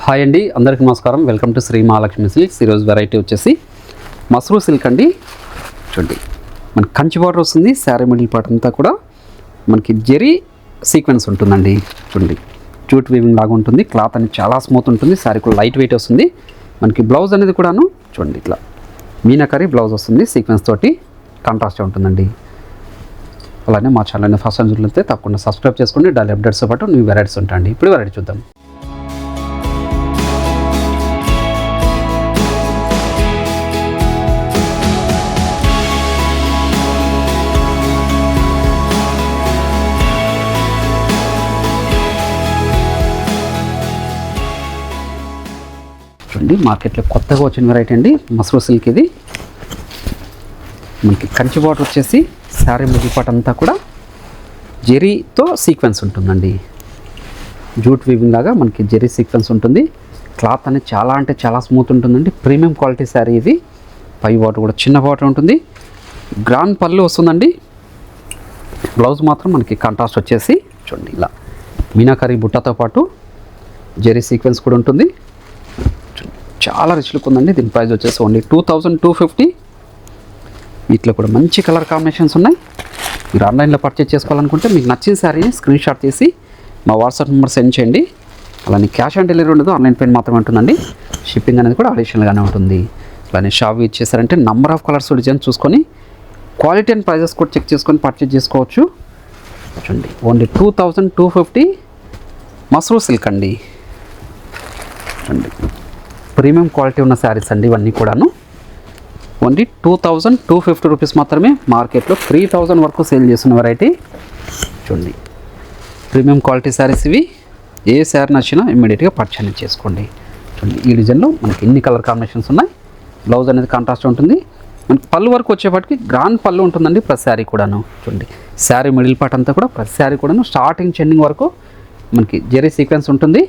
Hi అండి, అందరికీ నమస్కారం. Welcome to Sri Mahalakshmi Silks. ఈరోజు వెరైటీ వచ్చేసి మస్రూ సిల్క్ అండి. చూడండి, మనకి కంచి బార్డర్ వస్తుంది. శారీ మిడిల్ పార్ట్ అంతా కూడా మనకి జెరీ సీక్వెన్స్ ఉంటుందండి. చూడండి, జూట్ వీవింగ్ లాగా ఉంటుంది. క్లాత్ అనేది చాలా స్మూత్ ఉంటుంది. శారీ కూడా లైట్ వెయిట్ వస్తుంది. మనకి బ్లౌజ్ అనేది కూడాను చూడండి, ఇట్లా మీనాకరీ బ్లౌజ్ వస్తుంది. సీక్వెన్స్ తోటి కాంట్రాస్ట్ ఉంటుందండి. అలానే మా ఛానల్ని ఫస్ట్ టైం చూస్తే తప్పకుండా సబ్స్క్రైబ్ చేసుకోండి. డైలీ అప్డేట్స్తో పాటు న్యూ వెరైటీస్ ఉంటాయండి. ఇప్పుడు వెరైటీ చూద్దాం. చూడండి, మార్కెట్లో కొత్తగా వచ్చిన వెరైటీ అండి మస్రూ సిల్క్. ఇది మనకి కంచి బార్డర్ వచ్చేసి శారీ మిడిల్ పార్ట్ అంతా కూడా జెరీతో సీక్వెన్స్ ఉంటుందండి. జూట్ వీవింగ్ లాగా మనకి జెరీ సీక్వెన్స్ ఉంటుంది. క్లాత్ అనేది చాలా అంటే చాలా స్మూత్ ఉంటుందండి. ప్రీమియం క్వాలిటీ శారీ ఇది. పై బార్డర్ కూడా చిన్న బార్డర్ ఉంటుంది. గ్రాండ్ పళ్ళు వస్తుందండి. బ్లౌజ్ మాత్రం మనకి కాంట్రాస్ట్ వచ్చేసి చూడండి, ఇలా మీనాకరీ బుట్టతో పాటు జెరీ సీక్వెన్స్ కూడా ఉంటుంది. చాలా రిచ్ లుక్ ఉందండి. దీని ప్రైస్ వచ్చేసి ఓన్లీ 2250. వీటిలో కూడా మంచి కలర్ కాంబినేషన్స్ ఉన్నాయి. మీరు ఆన్లైన్లో పర్చేస్ చేసుకోవాలనుకుంటే మీకు నచ్చిన శారీని స్క్రీన్ షాట్ తీసి మా వాట్సాప్ నెంబర్ సెండ్ చేయండి. అలానే క్యాష్ ఆన్ డెలివరీ ఉండదు, ఆన్లైన్ పేమెంట్ మాత్రమే ఉంటుందండి. షిప్పింగ్ అనేది కూడా అడిషనల్గానే ఉంటుంది. అలానే షాప్ ఇచ్చేసారంటే నెంబర్ ఆఫ్ కలర్స్ డిజైన్ చూసుకొని క్వాలిటీ అండ్ ప్రైజెస్ కూడా చెక్ చేసుకొని పర్చేస్ చేసుకోవచ్చు. చూడండి, ఓన్లీ 2250 మస్రూ సిల్క్ అండి. చూడండి, ప్రీమియం క్వాలిటీ ఉన్న శారీస్ అండి ఇవన్నీ కూడాను. ఓన్లీ 2250 రూపీస్ మాత్రమే. మార్కెట్లో 3000 వరకు సేల్ చేస్తున్న వెరైటీ. చూడండి, ప్రీమియం క్వాలిటీ శారీస్ ఇవి. ఏ శారీ నచ్చినా ఇమ్మీడియట్గా పర్చేస్ చేసుకోండి. చూడండి, ఈ డిజైన్లో మనకి ఎన్ని కలర్ కాంబినేషన్స్ ఉన్నాయి. బ్లౌజ్ అనేది కాంట్రాస్ట్ ఉంటుంది. మనకి పళ్ళు వరకు వచ్చేపాటికి గ్రాండ్ పళ్ళు ఉంటుందండి ప్రతి శారీ కూడాను. చూడండి, శారీ మిడిల్ పార్ట్ అంతా కూడా ప్రతి శారీ కూడాను స్టార్టింగ్ ఎండింగ్ వరకు మనకి జెరీ సీక్వెన్స్ ఉంటుంది.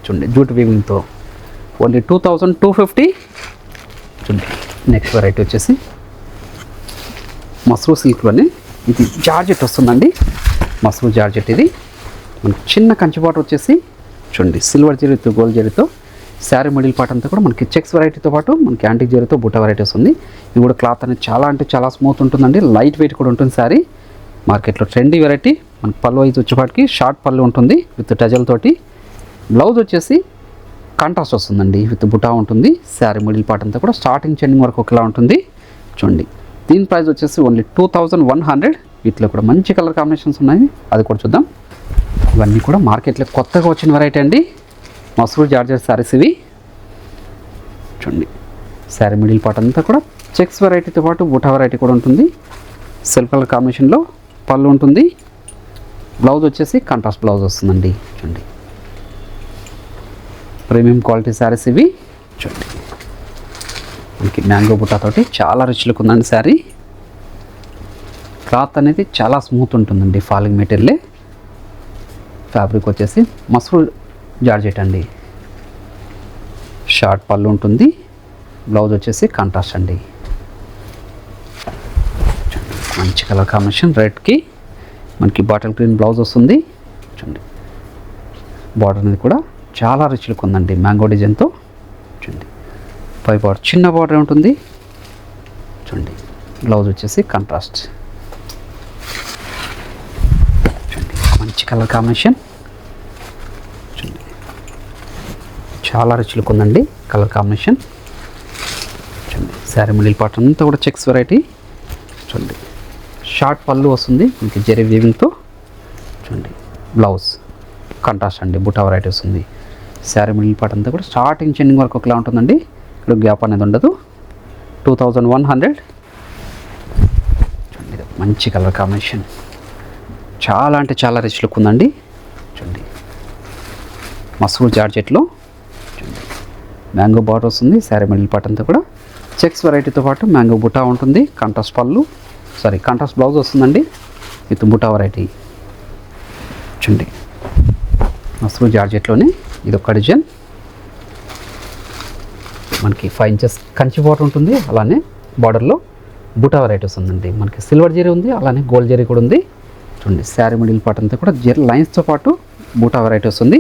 చూడండి, జూట్ వీవింగ్తో ఓన్లీ 2250. చూడండి, నెక్స్ట్ వెరైటీ వచ్చేసి మస్రూ సిల్క్లోనే ఇది జార్జెట్ వస్తుందండి. మస్రూ జార్జెట్ ఇది మనకి చిన్న కంచి బార్డర్ వచ్చేసి చూడండి, సిల్వర్ జరీతో గోల్డ్ జరీతో శారీ మిడిల్ పార్ట్ అంతా కూడా మనకి చెక్స్ వెరైటీతో పాటు మనకి యాంటిక్ జరీతో బుట్ట వెరైటీ వస్తుంది. ఇది కూడా క్లాత్ అనేది చాలా అంటే చాలా స్మూత్ ఉంటుందండి. లైట్ వెయిట్ కూడా ఉంటుంది శారీ. మార్కెట్లో ట్రెండీ వెరైటీ. మనకి పళ్ళు అయితే వచ్చేపాటికి షార్ట్ పళ్ళు ఉంటుంది విత్ టజల్ తోటి. బ్లౌజ్ వచ్చేసి కాంట్రాస్ట్ వస్తుందండి విత్ బుటా ఉంటుంది. శారీ మిడిల్ పార్ట్ అంతా కూడా స్టార్టింగ్ ఎండింగ్ వరకు ఒకలా ఉంటుంది. చూడండి, దీని ప్రైస్ వచ్చేసి ఓన్లీ 2100. వీటిలో కూడా మంచి కలర్ కాంబినేషన్స్ ఉన్నాయి, అది కూడా చూద్దాం. ఇవన్నీ కూడా మార్కెట్లో కొత్తగా వచ్చిన వెరైటీ అండి మస్రూ జార్జెట్ శారీస్ ఇవి. చూడండి, శారీ మిడిల్ పార్ట్ అంతా కూడా చెక్స్ వెరైటీతో పాటు బుటా వెరైటీ కూడా ఉంటుంది. సెల్ఫ్ కలర్ కాంబినేషన్లో పళ్ళు ఉంటుంది. బ్లౌజ్ వచ్చేసి కాంట్రాస్ట్ బ్లౌజ్ వస్తుందండి. చూడండి, ప్రీమియం క్వాలిటీ శారీస్ ఇవి. చూడండి, మనకి మ్యాంగో బుట్టాతోటి చాలా రిచ్ లుక్ ఉందండి శారీ. క్లాత్ అనేది చాలా స్మూత్ ఉంటుందండి. ఫాలింగ్ మెటీరియలే. ఫ్యాబ్రిక్ వచ్చేసి మస్రూ జార్జెట్ అండి. షార్ట్ పళ్ళు ఉంటుంది. బ్లౌజ్ వచ్చేసి కాంట్రాస్ట్ అండి. మంచి కలర్ కాంబినేషన్. రెడ్కి మనకి బాటిల్ గ్రీన్ బ్లౌజ్ వస్తుంది. చూడండి, బార్డర్ అనేది కూడా చాలా రిచ్ లుక్ ఉందండి మ్యాంగో డిజైన్తో. చూడండి, పై బార్డర్ చిన్న బార్డర్ ఉంటుంది. చూడండి, బ్లౌజ్ వచ్చేసి కాంట్రాస్ట్. చూడండి, మంచి కలర్ కాంబినేషన్. చూడండి, చాలా రిచ్ లుక్ ఉందండి కలర్ కాంబినేషన్. చూడండి, శారీ మిడిల్ పార్ట్ అంతా కూడా చెక్స్ వెరైటీ. చూడండి, షార్ట్ పళ్ళు వస్తుంది మనకి జెరీ వీవింగ్తో. చూడండి, బ్లౌజ్ కాంట్రాస్ట్ అండి, బుటా వెరైటీ వస్తుంది. శారీ మిడిల్ పార్ట్ అంతా కూడా స్టార్టింగ్ ఎండింగ్ వరకు ఒకలా ఉంటుందండి. ఇక్కడ గ్యాప్ అనేది ఉండదు. 2100. చూడండి, మంచి కలర్ కాంబినేషన్. చాలా అంటే చాలా రిచ్ లుక్ ఉందండి. చూడండి, మస్రూ జార్జెట్లో చూడండి, మ్యాంగో బార్డర్ వస్తుంది. శారీ మిడిల్ పార్ట్ అంతా కూడా చెక్స్ వెరైటీతో పాటు మ్యాంగో బుటా ఉంటుంది. కాంట్రాస్ట్ పళ్ళు కాంట్రాస్ట్ బ్లౌజ్ వస్తుందండి విత్ బుటా వెరైటీ. చూడండి, మస్రూ జార్జెట్లోనే ఇది ఒక డిజైన్. మనకి 5 ఇంచెస్ కంచి బార్డర్ ఉంటుంది. అలానే బార్డర్లో బుటా వెరైటీస్ ఉందండి. మనకి సిల్వర్ జరీ ఉంది, అలానే గోల్డ్ జరీ కూడా ఉంది. చూడండి, శారీ మిడిల్ పార్ట్ అంతా కూడా జరీ లైన్స్తో పాటు బూటా వెరైటీ వస్తుంది.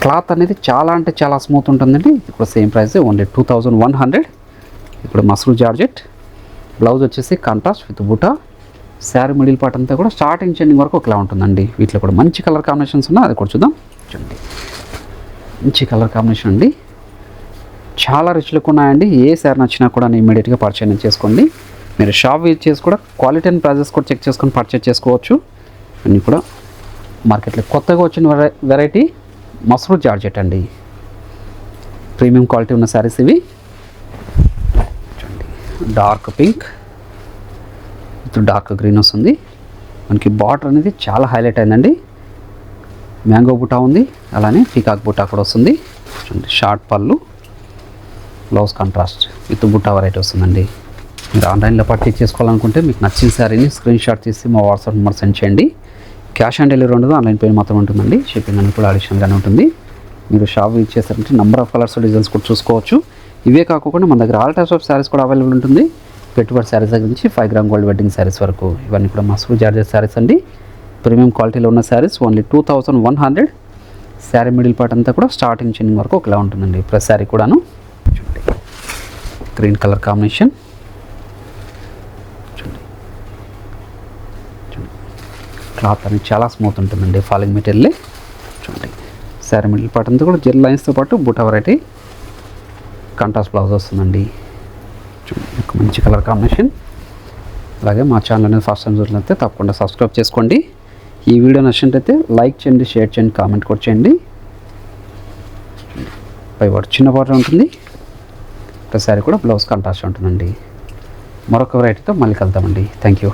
క్లాత్ అనేది చాలా అంటే చాలా స్మూత్ ఉంటుందండి. ఇది కూడా సేమ్ ప్రైస్, ఓన్లీ 2100. ఇప్పుడు మస్రూ జార్జెట్. బ్లౌజ్ వచ్చేసి కాంట్రాస్ట్ విత్ బూటా. శారీ మిడిల్ పార్ట్ అంతా కూడా స్టార్టింగ్ ఎండింగ్ వరకు ఒకలా ఉంటుందండి. వీటిలో కూడా మంచి కలర్ కాంబినేషన్స్ ఉన్నాయి, అది కూడా చూద్దాం. చూడండి, మంచి కలర్ కాంబినేషన్ అండి. చాలా రిచ్ లుక్ ఉన్నాయండి. ఏ శారీ నచ్చినా కూడా ఇమీడియట్గా పర్చేజ్ చేసుకోండి. మీరు షాప్ విజిట్ చేసి కూడా క్వాలిటీ అండ్ ప్రైజెస్ కూడా చెక్ చేసుకొని పర్చేజ్ చేసుకోవచ్చు. అన్నీ కూడా మార్కెట్లో కొత్తగా వచ్చిన వెరైటీ మస్రూ జార్జెట్ అండి. ప్రీమియం క్వాలిటీ ఉన్న శారీస్ ఇవి. చూడండి, dark pink with dark green వస్తుంది. మనకి బార్డర్ అనేది చాలా హైలైట్ అయిందండి. మ్యాంగో బుటా ఉంది, అలానే పీకాక్ బుటా కూడా వస్తుంది. చూడండి, షార్ట్ పళ్ళు, బ్లౌజ్ కాంట్రాస్ట్ విత్ బుటా వెరైటీ వస్తుందండి. మీరు ఆన్లైన్లో పర్చేజ్ చేసుకోవాలనుకుంటే మీకు నచ్చిన శారీని స్క్రీన్ షాట్ తీసి మా వాట్సాప్ నెంబర్ సెండ్ చేయండి. క్యాష్ ఆన్ డెలివరీ ఉండదు, ఆన్లైన్ పేమెంట్ మాత్రం ఉంటుందండి. షిప్పింగ్ అనేది కూడా అడిషనల్గానే ఉంటుంది. మీరు షాప్ విజిట్ చేస్తారంటే నెంబర్ ఆఫ్ కలర్స్ డిజైన్స్ కూడా చూసుకోవచ్చు. ఇవే కాకుండా మన దగ్గర ఆల్ టైప్స్ ఆఫ్ శారీస్ కూడా అవైలబుల్ ఉంటుంది. పెట్టుబడి శారీస్ దగ్గర నుంచి 5 గ్రామ్ గోల్డ్ వెడ్డింగ్ శారీస్ వరకు ఇవన్నీ కూడా మస్రూ జార్జెట్ శారీస్ అండి. ప్రీమియం క్వాలిటీలో ఉన్న saris only 2100. Sari middle part అంతా కూడా స్టార్టింగ్ చిన్నింగ్ వరకు ఒకలా ఉంటుందండి. ప్లస్ శారీ కూడాను. చూడండి, గ్రీన్ కలర్ కాంబినేషన్. చూడండి, క్లాత్ అనేది చాలా స్మూత్ ఉంటుందండి, ఫాలింగ్ మెటీరియల్. చూడండి, శారీ మిడిల్ పార్ట్ అంతా కూడా జెల్ లైన్స్తో పాటు బూటా వెరైటీ కాంట్రాస్ట్ బ్లౌజ్ వస్తుందండి. చూడండి, ఒక మంచి కలర్ కాంబినేషన్. అలాగే మా ఛానల్ అనేది ఫస్ట్ టైం చూసినట్లయితే తప్పకుండా సబ్స్క్రైబ్ చేసుకోండి. ఈ వీడియో నచ్చినట్లయితే లైక్ చేయండి, షేర్ చేయండి, కామెంట్ కూడా చేయండి. పై వాడు చిన్న బార్డర్ ఉంటుంది, ఒకసారి కూడా బ్లౌజ్ కాంట్రాస్ట్ ఉంటుందండి. మరొక వెరైటీతో మళ్ళీ కలుద్దామండి. Thank you.